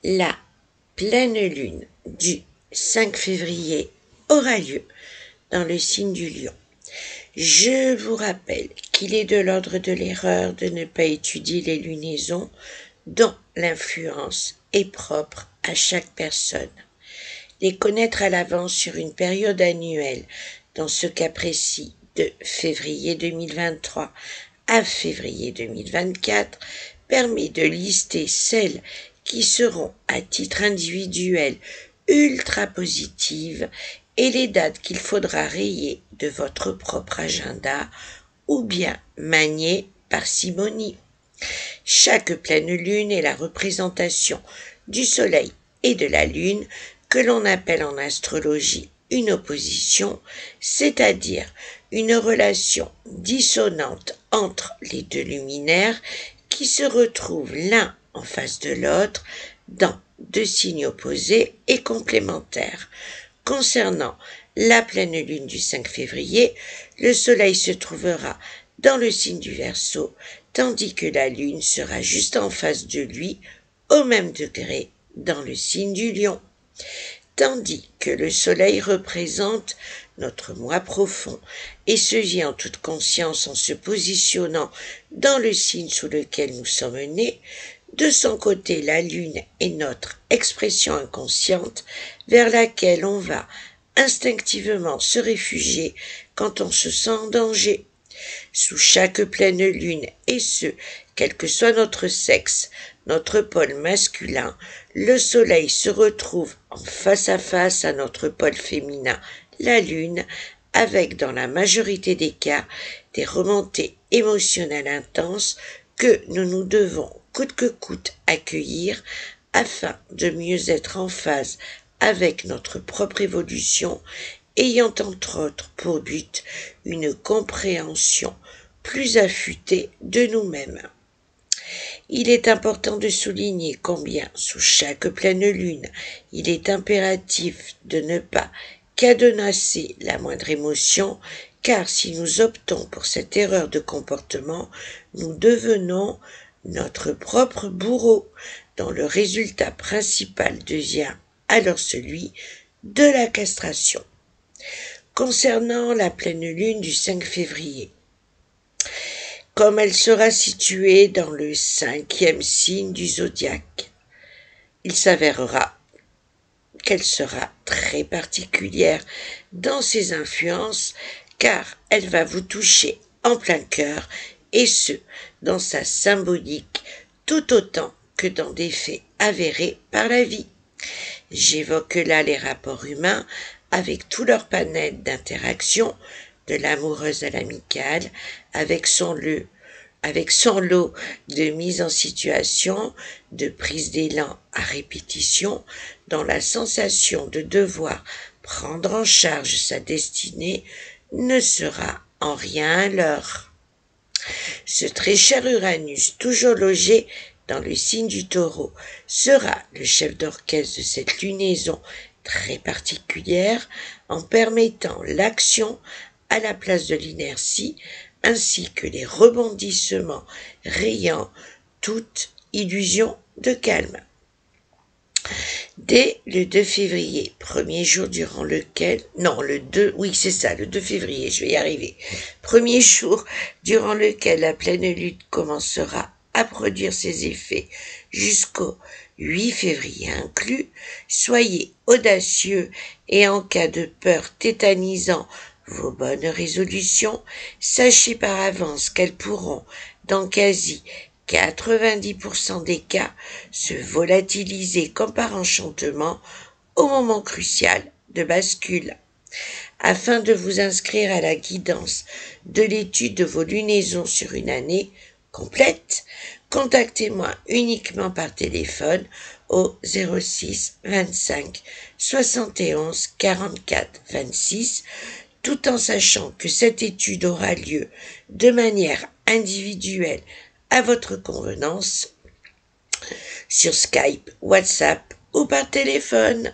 La pleine lune du 5 février aura lieu dans le signe du Lion. Je vous rappelle qu'il est de l'ordre de l'erreur de ne pas étudier les lunaisons dont l'influence est propre à chaque personne. Les connaître à l'avance sur une période annuelle, dans ce cas précis de février 2023 à février 2024, permet de lister celles qui seront à titre individuel ultra positives et les dates qu'il faudra rayer de votre propre agenda ou bien manier parcimonie. Chaque pleine lune est la représentation du soleil et de la lune que l'on appelle en astrologie une opposition, c'est-à-dire une relation dissonante entre les deux luminaires qui se retrouvent l'un en face de l'autre dans deux signes opposés et complémentaires. Concernant la pleine lune du 5 février, le soleil se trouvera dans le signe du Verseau, tandis que la lune sera juste en face de lui, au même degré, dans le signe du Lion. Tandis que le soleil représente notre moi profond et se vit en toute conscience en se positionnant dans le signe sous lequel nous sommes nés, de son côté la lune est notre expression inconsciente vers laquelle on va instinctivement se réfugier quand on se sent en danger. Sous chaque pleine lune, et ce, quel que soit notre sexe, notre pôle masculin, le soleil se retrouve en face à notre pôle féminin, la lune, avec dans la majorité des cas des remontées émotionnelles intenses que nous devons coûte que coûte accueillir afin de mieux être en phase avec notre propre évolution, ayant entre autres pour but une compréhension plus affûtée de nous-mêmes. Il est important de souligner combien, sous chaque pleine lune, il est impératif de ne pas cadenasser la moindre émotion, car si nous optons pour cette erreur de comportement, nous devenons notre propre bourreau, dont le résultat principal devient alors celui de la castration. Concernant la pleine lune du 5 février, comme elle sera située dans le 5e signe du zodiaque, il s'avérera qu'elle sera très particulière dans ses influences, car elle va vous toucher en plein cœur, et ce, dans sa symbolique, tout autant que dans des faits avérés par la vie. J'évoque là les rapports humains avec tout leur panel d'interactions, de l'amoureuse à l'amicale, avec son lot de mise en situation, de prise d'élan à répétition, dont la sensation de devoir prendre en charge sa destinée ne sera en rien un leurre. Ce très cher Uranus, toujours logé dans le signe du Taureau, sera le chef d'orchestre de cette lunaison très particulière en permettant l'action à la place de l'inertie ainsi que les rebondissements rayant toute illusion de calme. Dès le 2 février, premier jour durant lequel, le 2 février, je vais y arriver, premier jour durant lequel la pleine lune commencera à produire ses effets jusqu'au 8 février inclus, soyez audacieux et en cas de peur tétanisant vos bonnes résolutions, sachez par avance qu'elles pourront, dans quasi 90% des cas, se volatiliser comme par enchantement au moment crucial de bascule. Afin de vous inscrire à la guidance de l'étude de vos lunaisons sur une année complète, contactez-moi uniquement par téléphone au 06 25 71 44 26, tout en sachant que cette étude aura lieu de manière individuelle à votre convenance sur Skype, WhatsApp ou par téléphone.